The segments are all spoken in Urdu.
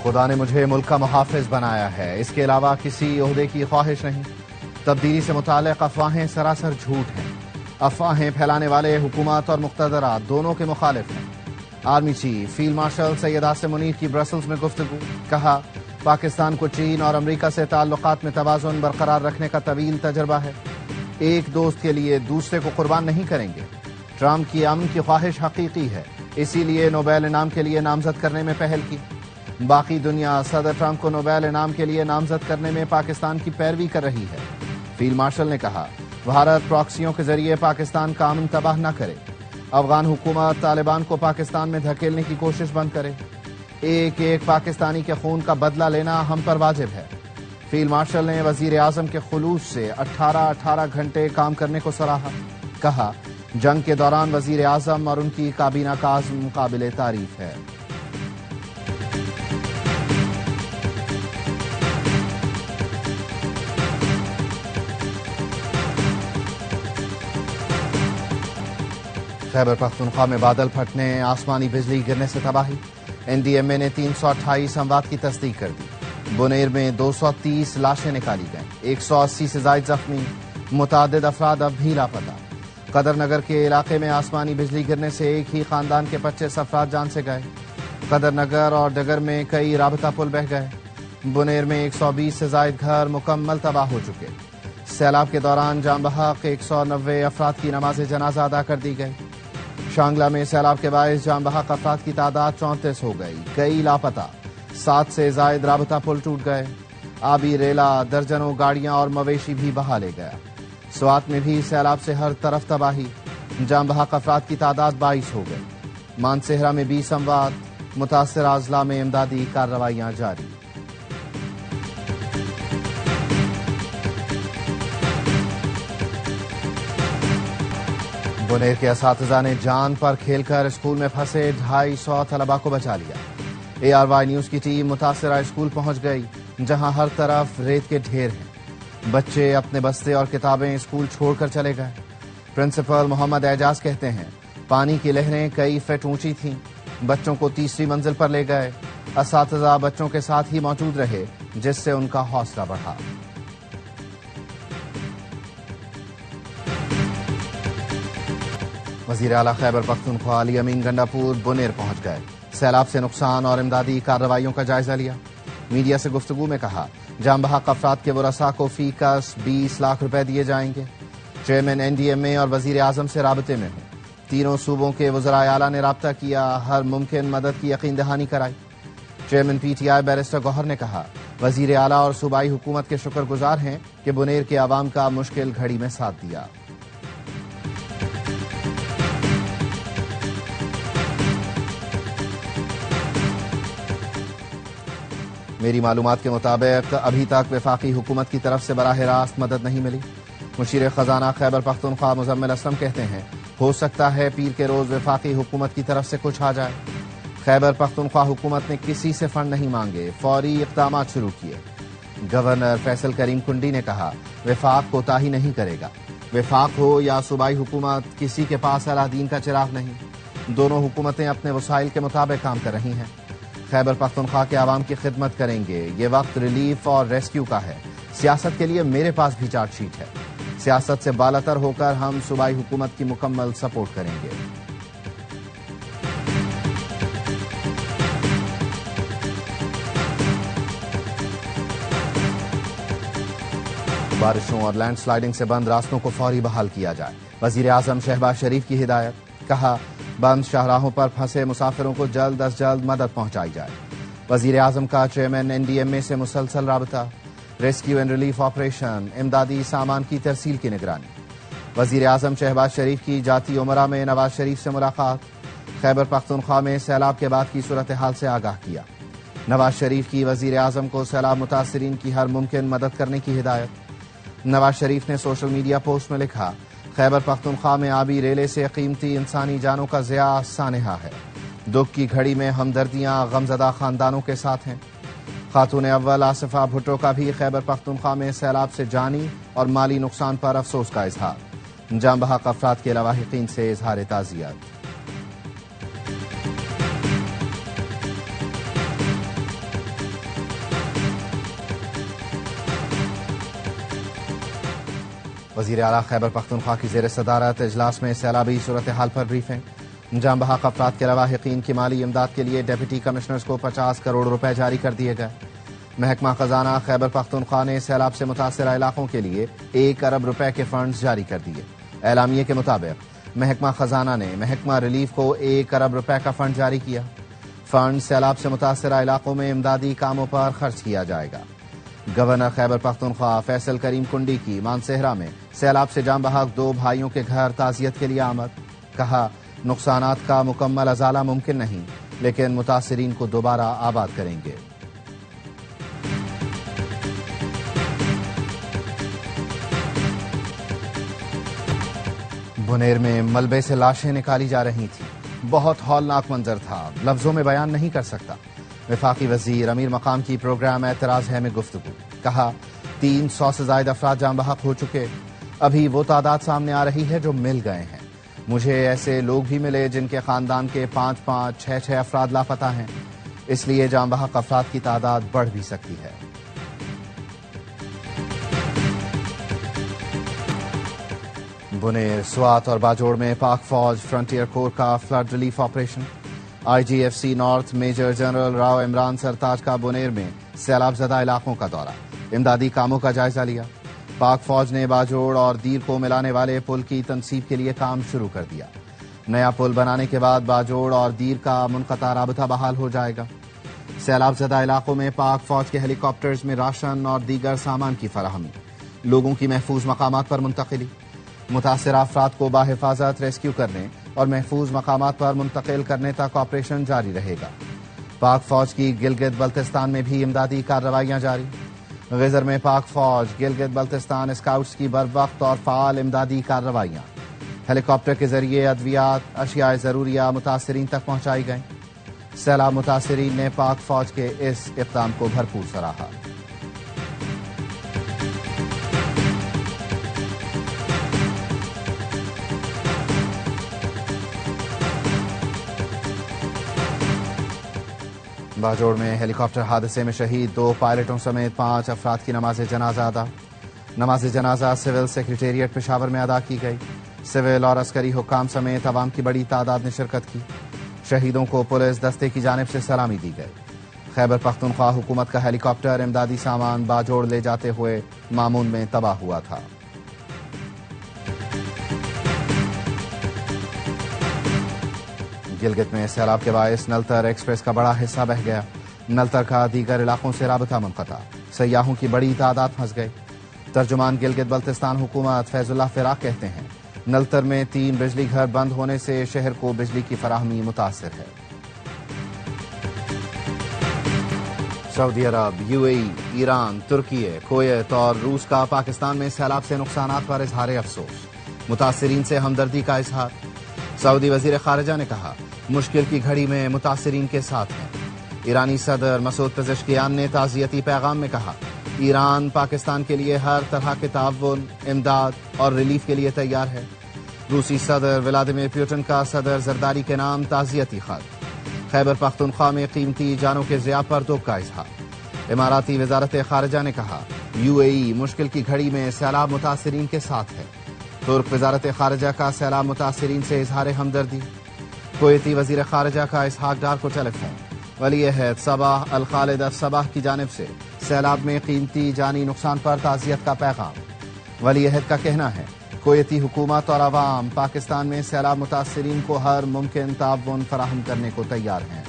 خدا نے مجھے ملک کا محافظ بنایا ہے، اس کے علاوہ کسی عہدے کی خواہش نہیں۔ تبدیلی سے متعلق افواہیں سراسر جھوٹ ہیں۔ افواہیں پھیلانے والے حکومت اور مقتدرات دونوں کے مخالف ہیں۔ Army chief field marshal Syed Asim Munir کی برسلز میں گفتگو، کہا پاکستان کو چین اور امریکہ سے تعلقات میں توازن برقرار رکھنے کا طویل تجربہ ہے، ایک دوست کے لیے دوسرے کو قربان نہیں کریں گے۔ ٹرمپ کی امن کی خواہش حقیقی ہے، اسی لیے نوبیل انعام کے لیے نامزد کرنے میں پہل کی۔ باقی دنیا صدر ٹرمپ کو نوبیل انعام کے لیے نامزد کرنے میں پاکستان کی پیروی کر رہی ہے۔ فیلڈ مارشل نے کہا بھارت پراکسیوں کے ذریعے پاکستان کا امن تباہ نہ کرے، افغان حکومت طالبان کو پاکستان میں دھکیلنے کی کوشش بند کرے، ایک ایک پاکستانی کے خون کا بدلہ لینا ہم پر واجب ہے۔ فیلڈ مارشل نے وزیر اعظم کے خلوص سے 18 گھنٹے کام کرنے کو سراہا، کہا جنگ کے دوران وزیر اعظم اور ان کی کابینہ کا عزم قابل تعریف ہے۔ خیبر پختونخوا میں بادل پھٹنے، آسمانی بجلی گرنے سے تباہی، این ڈی ایم اے نے 328 اموات کی تصدیق کر دی۔ بنیر میں 230 لاشیں نکالی گئیں، 180 سے زائد زخمی، متعدد افراد اب بھی لاپتہ۔ قدر نگر کے علاقے میں آسمانی بجلی گرنے سے ایک ہی خاندان کے 25 افراد جان سے گئے۔ قدر نگر اور ڈگر میں کئی رابطہ پل بہہ گئے۔ بنیر میں 120 سے زائد گھر مکمل تباہ ہو چکے۔ سیلاب کے دوران جاں بحق 190 افراد کی نماز جنازہ ادا کر دی گئی۔ شانگلہ میں سیلاب کے باعث جاں بحق افراد کی تعداد 34 ہو گئی، کئی لاپتہ، 7 سے زائد رابطہ پل ٹوٹ گئے۔ آبی ریلا، درجنوں گاڑیاں اور مویشی بھی بہا لے گیا۔ سوات میں بھی سیلاب سے ہر طرف تباہی، جاں بحق افراد کی تعداد 22 ہو گئی۔ مانسہرہ میں 20 اموات، متاثرہ اضلاع میں امدادی کارروائیاں جاری۔ بنیر کے اساتذہ نے جان پر کھیل کر اسکول میں پھنسے 250 طلباء کو بچا لیا۔ اے آر وائی نیوز کی ٹیم متاثرہ اسکول پہنچ گئی، جہاں ہر طرف ریت کے ڈھیر ہیں۔ بچے اپنے بستے اور کتابیں اسکول چھوڑ کر چلے گئے۔ پرنسپل محمد اعجاز کہتے ہیں پانی کی لہریں کئی فٹ اونچی تھیں، بچوں کو تیسری منزل پر لے گئے۔ اساتذہ بچوں کے ساتھ ہی موجود رہے، جس سے ان کا حوصلہ بڑھا۔ وزیر اعلیٰ خیبر پختونخوا علی امین گنڈاپور بنیر پہنچ گئے، سیلاب سے نقصان اور امدادی کارروائیوں کا جائزہ لیا۔ میڈیا سے گفتگو میں کہا جاں بحق افراد کے ورثاء کو فی کس 20 لاکھ روپے دیے جائیں گے۔ چیئرمین این ڈی ایم اے اور وزیر اعظم سے رابطے میں ہوں، تینوں صوبوں کے وزرائے اعلیٰ نے رابطہ کیا، ہر ممکن مدد کی یقین دہانی کرائی۔ Chairman P T I barrister Gohar نے کہا وزیر اعلیٰ اور صوبائی حکومت کے شکر گزار ہیں کہ بنیر کے عوام کا مشکل گھڑی میں ساتھ دیا۔ میری معلومات کے مطابق ابھی تک وفاقی حکومت کی طرف سے براہ راست مدد نہیں ملی۔ مشیر خزانہ خیبر پختونخوا مزمل اسلم کہتے ہیں ہو سکتا ہے پیر کے روز وفاقی حکومت کی طرف سے کچھ آ جائے۔ خیبر پختونخوا حکومت نے کسی سے فنڈ نہیں مانگے، فوری اقدامات شروع کیے۔ گورنر فیصل کریم کنڈی نے کہا وفاق کوتاہی نہیں کرے گا، وفاق ہو یا صوبائی حکومت کسی کے پاس صلاح دین کا چراغ نہیں، دونوں حکومتیں اپنے وسائل کے مطابق کام کر رہی ہیں۔ خیبر پختونخوا کے عوام کی خدمت کریں گے، یہ وقت ریلیف اور ریسکیو کا ہے۔ سیاست کے لیے میرے پاس بھی چارج شیٹ ہے، سیاست سے بالاتر ہو کر ہم صوبائی حکومت کی مکمل سپورٹ کریں گے۔ بارشوں اور لینڈ سلائیڈنگ سے بند راستوں کو فوری بحال کیا جائے، وزیر اعظم شہباز شریف کی ہدایت، کہا بند شاہراہوں پر پھنسے مسافروں کو جلد از جلد مدد پہنچائی جائے۔ وزیر اعظم کا چیئرمین این ڈی ایم اے سے مسلسل رابطہ، ریسکیو اینڈ ریلیف آپریشن، امدادی سامان کی ترسیل کی نگرانی۔ وزیر اعظم شہباز شریف کی جاتی عمرہ میں نواز شریف سے ملاقات، خیبر پختونخوا میں سیلاب کے بعد کی صورتحال سے آگاہ کیا۔ نواز شریف کی وزیر اعظم کو سیلاب متاثرین کی ہر ممکن مدد کرنے کی ہدایت۔ نواز شریف نے سوشل میڈیا پوسٹ میں لکھا خیبر پختونخوا میں آبی ریلے سے قیمتی انسانی جانوں کا ضیاع سانحہ ہے، دکھ کی گھڑی میں ہمدردیاں غمزدہ خاندانوں کے ساتھ ہیں۔ خاتون اول آصفہ بھٹو کا بھی خیبر پختونخوا میں سیلاب سے جانی اور مالی نقصان پر افسوس کا اظہار، جاں بحق افراد کے لواحقین سے اظہار تعزیت۔ وزیر اعلیٰ خیبر پختونخوا کی زیر صدارت اجلاس میں سیلابی صورتحال پر بریفنگ۔ جاں بحق افراد کے لواحقین کی مالی امداد کے لیے ڈپٹی کمشنرز کو 50 کروڑ روپے جاری کر دیے گئے۔ محکمہ خزانہ خیبر پختونخوا نے سیلاب سے متاثرہ علاقوں کے لیے 1 ارب روپے کے فنڈز جاری کر دیے۔ اعلامیے کے مطابق محکمہ خزانہ نے محکمہ ریلیف کو 1 ارب روپے کا فنڈ جاری کیا۔ فنڈ سیلاب سے متاثرہ علاقوں میں امدادی کاموں پر خرچ کیا جائے گا۔ گورنر خیبر پختونخوا فیصل کریم کنڈی کی مانسہرہ میں سیلاب سے جاں بحق 2 بھائیوں کے گھر تعزیت کے لیے آمد۔ کہا، نقصانات کا مکمل ازالہ ممکن نہیں، لیکن متاثرین کو دوبارہ آباد کریں گے۔ بنیر میں ملبے سے لاشیں نکالی جا رہی تھیں۔ بہت ہولناک منظر تھا، لفظوں میں بیان نہیں کر سکتا۔ وفاقی وزیر امیر مقام کی پروگرام اعتراض ہے میں گفتگو۔ کہا، 300 سے زائد افراد جاں بحق ہو چکے، ابھی وہ تعداد سامنے آ رہی ہے جو مل گئے ہیں۔ مجھے ایسے لوگ بھی ملے جن کے خاندان کے 5-5، 6-6 افراد لاپتہ ہیں، اس لیے جاں بحق افراد کی تعداد بڑھ بھی سکتی ہے۔ بنیر، سوات اور باجوڑ میں پاک فوج فرنٹیئر کور کا flood relief operation. I G F C north major general Rao Imran Sartaj کا بنیر میں سیلاب زدہ علاقوں کا دورہ، امدادی کاموں کا جائزہ لیا۔ پاک فوج نے باجوڑ اور دیر کو ملانے والے پل کی تنصیب کے لیے کام شروع کر دیا۔ نیا پل بنانے کے بعد باجوڑ اور دیر کا منقطع رابطہ بحال ہو جائے گا۔ سیلاب زدہ علاقوں میں پاک فوج کے ہیلی کاپٹرز میں راشن اور دیگر سامان کی فراہمی، لوگوں کی محفوظ مقامات پر منتقلی، متاثرہ افراد کو باحفاظت ریسکیو کرنے اور محفوظ مقامات پر منتقل کرنے تک آپریشن جاری رہے گا۔ پاک فوج کی گلگت بلتستان میں بھی امدادی کارروائیاں جاری۔ غزر میں پاک فوج گلگت بلتستان اسکاؤٹس کی بروقت اور فعال امدادی کارروائیاں، ہیلی کاپٹر کے ذریعے ادویات، اشیاء ضروریہ متاثرین تک پہنچائی گئیں۔ سیلاب متاثرین نے پاک فوج کے اس اقدام کو بھرپور سراہا۔ باجوڑ میں ہیلی کاپٹر حادثے میں شہید 2 پائلٹوں سمیت 5 افراد کی نماز جنازہ ادا۔ نماز جنازہ سول سیکریٹریٹ پشاور میں ادا کی گئی۔ سول اور عسکری حکام سمیت عوام کی بڑی تعداد نے شرکت کی۔ شہیدوں کو پولیس دستے کی جانب سے سلامی دی گئی۔ خیبر پختونخوا حکومت کا ہیلی کاپٹر امدادی سامان باجوڑ لے جاتے ہوئے مامون میں تباہ ہوا تھا۔ گلگت میں سیلاب کے باعث نلتر ایکسپریس کا بڑا حصہ بہہ گیا۔ نلتر کا دیگر علاقوں سے رابطہ منقطع، سیاحوں کی بڑی تعداد پھنس گئی۔ ترجمان گلگت بلتستان حکومت فیض اللہ فراق کہتے ہیں، نلتر میں 3 بجلی گھر بند ہونے سے شہر کو بجلی کی فراہمی متاثر ہے۔ سعودی عرب، یو اے ای، ایران، ترکی، کویت اور روس کا پاکستان میں سیلاب سے نقصانات پر اظہار افسوس، متاثرین سے ہمدردی کا اظہار۔ سعودی وزیر خارجہ نے کہا، مشکل کی گھڑی میں متاثرین کے ساتھ ہیں۔ ایرانی صدر مسعود پزشکیان نے تعزیتی پیغام میں کہا، ایران پاکستان کے لیے ہر طرح کے تعاون، امداد اور ریلیف کے لیے تیار ہے۔ روسی صدر ولادیمیر پوٹن کا صدر زرداری کے نام تعزیتی خط۔ خیبر پختونخوا میں قیمتی جانوں کے ضیاع پر دکھ کا اظہار۔ اماراتی وزارت خارجہ نے کہا، یو اے ای مشکل کی گھڑی میں سیلاب متاثرین کے ساتھ ہے۔ ترک وزارت خارجہ کا سیلاب متاثرین سے اظہار ہمدردی۔ کویتی وزیر خارجہ کا اسحاق ڈار کو ٹیلی فون۔ ولی عہد صباح الخالد الصباح کی جانب سے سیلاب میں قیمتی جانی نقصان پر تعزیت کا پیغام۔ ولی عہد کا کہنا ہے، کویتی حکومت اور عوام پاکستان میں سیلاب متاثرین کو ہر ممکن تعاون فراہم کرنے کو تیار ہیں۔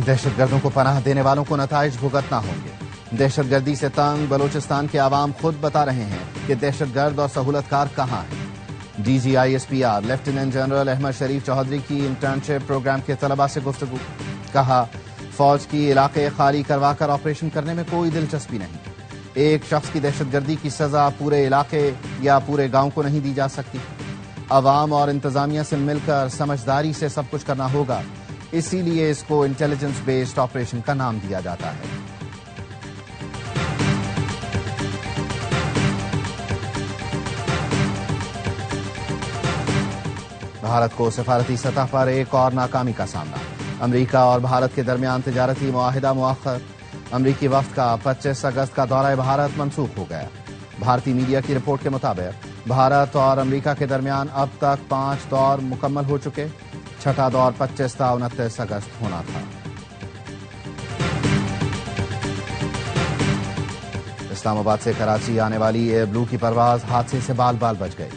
دہشت گردوں کو پناہ دینے والوں کو نتائج بھگتنا ہوں گے۔ دہشت گردی سے تنگ بلوچستان کے عوام خود بتا رہے ہیں کہ دہشت گرد اور سہولت کار کہاں ہیں۔ D G I S P R lieutenant general Ahmed Sharif Chaudhry کی انٹرنشپ پروگرام کے طلباء سے گفتگو۔ کہا، فوج کی علاقے خالی کروا کر آپریشن کرنے میں کوئی دلچسپی نہیں۔ ایک شخص کی دہشت گردی کی سزا پورے علاقے یا پورے گاؤں کو نہیں دی جا سکتی۔ عوام اور انتظامیہ سے مل کر سمجھداری سے سب کچھ کرنا ہوگا، اسی لیے اس کو انٹیلیجنس بیسڈ آپریشن کا نام دیا جاتا ہے۔ بھارت کو سفارتی سطح پر ایک اور ناکامی کا سامنا۔ امریکہ اور بھارت کے درمیان تجارتی معاہدہ مؤخر۔ امریکی وفد کا 25 اگست کا دورہ بھارت منسوخ ہو گیا۔ بھارتی میڈیا کی رپورٹ کے مطابق بھارت اور امریکہ کے درمیان اب تک 5 دور مکمل ہو چکے۔ چھٹا دور 25 تا 29 اگست ہونا تھا۔ اسلام آباد سے کراچی آنے والی ایئر بلو کی پرواز حادثے سے بال بال بچ گئی۔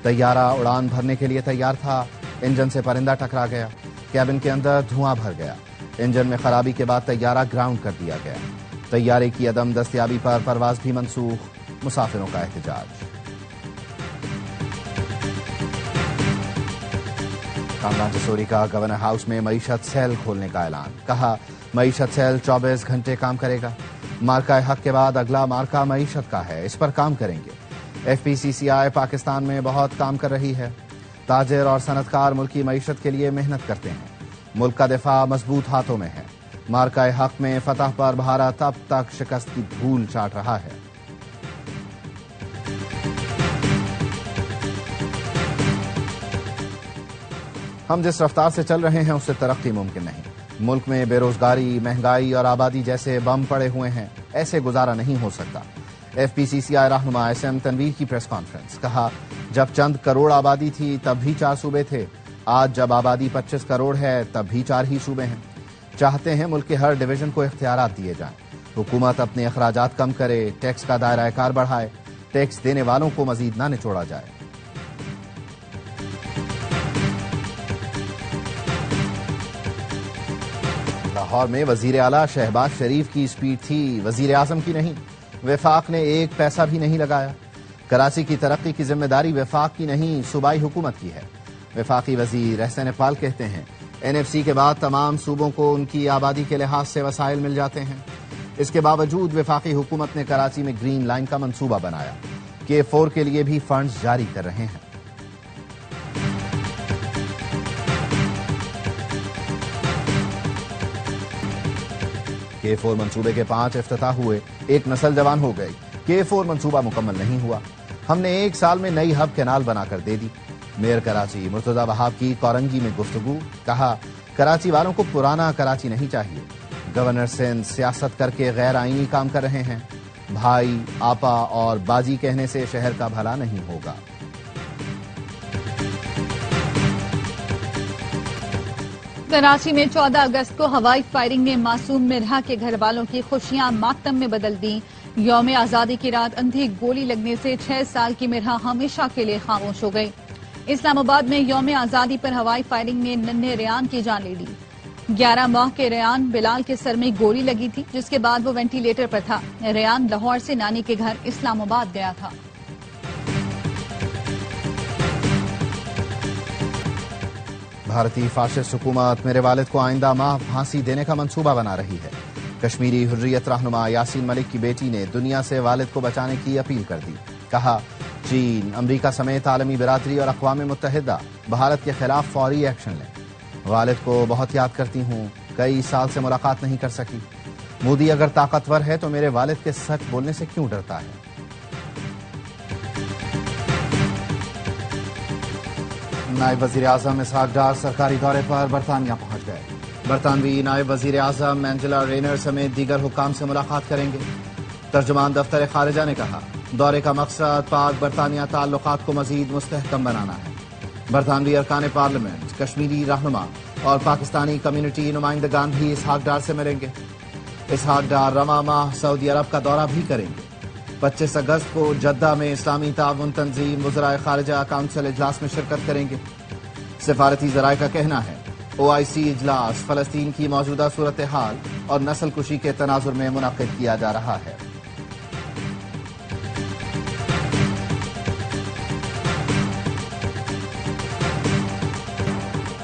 طیارہ اڑان بھرنے کے لیے تیار تھا، انجن سے پرندہ ٹکرا گیا، کیبن کے اندر دھواں بھر گیا۔ انجن میں خرابی کے بعد طیارہ گراؤنڈ کر دیا گیا۔ طیارے کی عدم دستیابی پر پرواز بھی منسوخ، مسافروں کا احتجاج۔ کامران جسوری کا گورنر ہاؤس میں معیشت سیل کھولنے کا اعلان، کہا معیشت سیل 24 گھنٹے کام کرے گا۔ مارکہ حق کے بعد اگلا مارکہ معیشت کا ہے، اس پر کام کریں گے۔ ایف پی سی سی آئی پاکستان میں بہت کام کر رہی ہے۔ تاجر اور صنعت کار ملکی معیشت کے لیے محنت کرتے ہیں۔ ملک کا دفاع مضبوط ہاتھوں میں ہے۔ مارکہ حق میں فتح پر بھارت اب تک شکست کی دھول چاٹ رہا ہے۔ ہم جس رفتار سے چل رہے ہیں اس سے ترقی ممکن نہیں۔ ملک میں بے روزگاری، مہنگائی اور آبادی جیسے بم پڑے ہوئے ہیں، ایسے گزارا نہیں ہو سکتا۔ ایف پی سی سی آئی رہنما ایس ایم تنویر کی پریس کانفرنس، کہا جب چند کروڑ آبادی تھی تب بھی 4 صوبے تھے، آج جب آبادی 25 کروڑ ہے تب بھی 4 ہی صوبے ہیں۔ چاہتے ہیں ملک کے ہر ڈویژن کو اختیارات دیے جائیں، حکومت اپنے اخراجات کم کرے، ٹیکس کا دائرہ کار بڑھائے، ٹیکس دینے والوں کو مزید نہ نچوڑا جائے۔ لاہور میں وزیر اعلیٰ شہباز شریف کی اسپیچ تھی، وزیر اعظم کی نہیں۔ وفاق نے ایک پیسہ بھی نہیں لگایا۔ کراچی کی ترقی کی ذمہ داری وفاق کی نہیں، صوبائی حکومت کی ہے۔ وفاقی وزیر احسن اقبال کہتے ہیں این ایف سی کے بعد تمام صوبوں کو ان کی آبادی کے لحاظ سے وسائل مل جاتے ہیں۔ اس کے باوجود وفاقی حکومت نے کراچی میں گرین لائن کا منصوبہ بنایا، K4 کے لیے بھی فنڈز جاری کر رہے ہیں۔ K4 منصوبے کے 5 افتتاح ہوئے، ایک نسل جوان ہو گئی۔ K4 منصوبہ مکمل نہیں ہوا، ہم نے 1 سال میں نئی ہب کینال بنا کر دے دی۔ میئر کراچی مرتضی وہاب کی کورنگی میں گفتگو، کہا کراچی والوں کو پرانا کراچی نہیں چاہیے۔ گورنر سندھ سیاست کر کے غیر آئینی کام کر رہے ہیں، بھائی، آپا اور باجی کہنے سے شہر کا بھلا نہیں ہوگا۔ کراچی میں 14 اگست کو ہوائی فائرنگ نے معصوم مرہا کے گھر والوں کی خوشیاں ماتم میں بدل دیں۔ یوم آزادی کی رات اندھی گولی لگنے سے 6 سال کی مرہا ہمیشہ کے لیے خاموش ہو گئی۔ اسلام آباد میں یوم آزادی پر ہوائی فائرنگ نے ننھے ریان کی جان لے لی۔ 11 ماہ کے ریان بلال کے سر میں گولی لگی تھی، جس کے بعد وہ وینٹیلیٹر پر تھا۔ ریان لاہور سے نانی کے گھر اسلام آباد گیا تھا۔ بھارتی فاشسٹ حکومت میرے والد کو آئندہ ماہ پھانسی دینے کا منصوبہ بنا رہی ہے۔ کشمیری حریت رہنما یاسین ملک کی بیٹی نے دنیا سے والد کو بچانے کی اپیل کر دی، کہا چین، امریکہ سمیت عالمی برادری اور اقوام متحدہ بھارت کے خلاف فوری ایکشن لیں۔ والد کو بہت یاد کرتی ہوں، کئی سال سے ملاقات نہیں کر سکی۔ مودی اگر طاقتور ہے تو میرے والد کے سچ بولنے سے کیوں ڈرتا ہے؟ نائب وزیر اعظم اسحاق ڈار سرکاری دورے پر برطانیہ پہنچ گئے۔ برطانوی نائب وزیر اعظم اینجلا رینر سمیت دیگر حکام سے ملاقات کریں گے۔ ترجمان دفتر خارجہ نے کہا دورے کا مقصد پاک برطانیہ تعلقات کو مزید مستحکم بنانا ہے۔ برطانوی ارکان پارلیمنٹ، کشمیری رہنما اور پاکستانی کمیونٹی نمائندگان بھی اسحاق ڈار سے ملیں گے۔ اسحاق ڈار رواں ماہ سعودی عرب کا دورہ بھی کریں گے۔ 25 اگست کو جدہ میں اسلامی تعاون تنظیم وزرائے خارجہ کونسل اجلاس میں شرکت کریں گے۔ سفارتی ذرائع کا کہنا ہے OIC اجلاس فلسطین کی موجودہ صورتحال اور نسل کشی کے تناظر میں منعقد کیا جا رہا ہے۔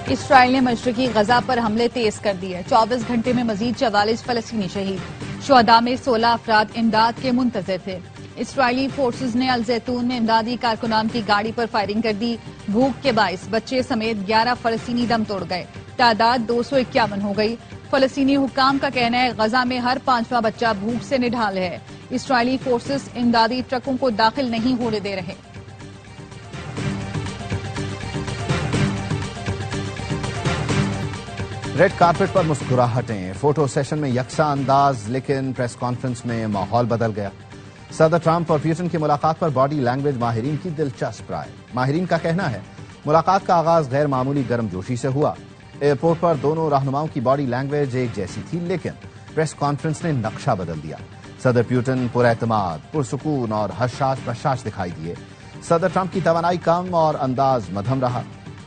اسرائیل نے مشرقی غزہ پر حملے تیز کر دیے، 24 گھنٹے میں مزید 44 فلسطینی شہید، شہداء میں 16 افراد امداد کے منتظر تھے۔ اسرائیلی فورسز نے الزیتون میں امدادی کارکنان کی گاڑی پر فائرنگ کر دی، بھوک کے باعث بچے سمیت 11 فلسطینی دم توڑ گئے، تعداد 251 ہو گئی۔ فلسطینی حکام کا کہنا ہے غزہ میں ہر 5واں بچہ بھوک سے نڈھال ہے۔ اسرائیلی فورسز امدادی ٹرکوں کو داخل نہیں ہونے دے رہے۔ ریڈ کارپٹ پر مسکراہٹیں، فوٹو سیشن میں یکساں انداز، لیکن پریس کانفرنس میں ماحول بدل گیا۔ صدر ٹرمپ اور پیوٹن کی ملاقات پر باڈی لینگویج ماہرین کی دلچسپ رائے۔ ماہرین کا کہنا ہے ملاقات کا آغاز غیر معمولی گرم جوشی سے ہوا۔ ایئرپورٹ پر دونوں رہنماؤں کی باڈی لینگویج ایک جیسی تھی، لیکن پریس کانفرنس نے نقشہ بدل دیا۔ صدر پیوٹن پر اعتماد، پرسکون اور حشاش بشاش دکھائی دیے۔ صدر ٹرمپ کی توانائی کم اور انداز مدھم رہا۔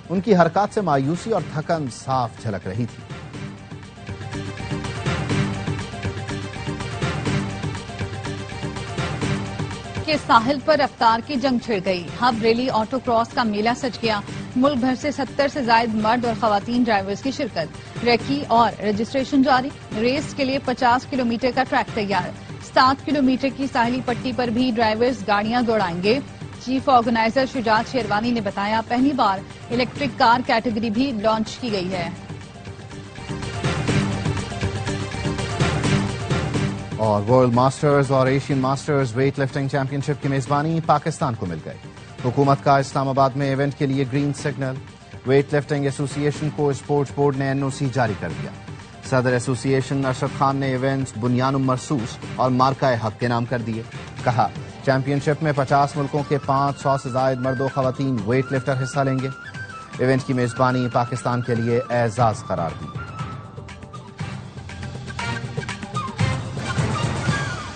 ان کی حرکات سے مایوسی اور تھکن صاف جھلک رہی تھی۔ کے ساحل پر رفتار کی جنگ چھڑ گئی۔ ہب ریلی آٹو کراس کا میلہ سج گیا۔ ملک بھر سے 70 سے زائد مرد اور خواتین ڈرائیورز کی شرکت۔ ریکی اور رجسٹریشن جاری۔ ریس کے لیے 50 کلومیٹر کا ٹریک تیار۔ 7 کلومیٹر کی ساحلی پٹی پر بھی ڈرائیورز گاڑیاں دوڑائیں گے۔ چیف آرگنائزر شجاعت شیروانی نے بتایا پہلی بار الیکٹرک کار کیٹیگری بھی لانچ کی گئی ہے۔ اور ورلڈ ماسٹرز اور Asian masters weight lifting championship کی میزبانی پاکستان کو مل گئی۔ حکومت کا اسلام آباد میں ایونٹ کے لیے گرین سگنل۔ ویٹ لفٹنگ ایسوسی ایشن کو اسپورٹس بورڈ نے NOC جاری کر دیا۔ صدر ایسوسی ایشن ارشد خان نے ایونٹس بنیان مرصوص اور مارکہ حق کے نام کر دیے۔ کہا چیمپئن شپ میں 50 ملکوں کے 500 سے زائد مرد و خواتین ویٹ لفٹر حصہ لیں گے۔ ایونٹ کی میزبانی پاکستان کے لیے اعزاز قرار دی۔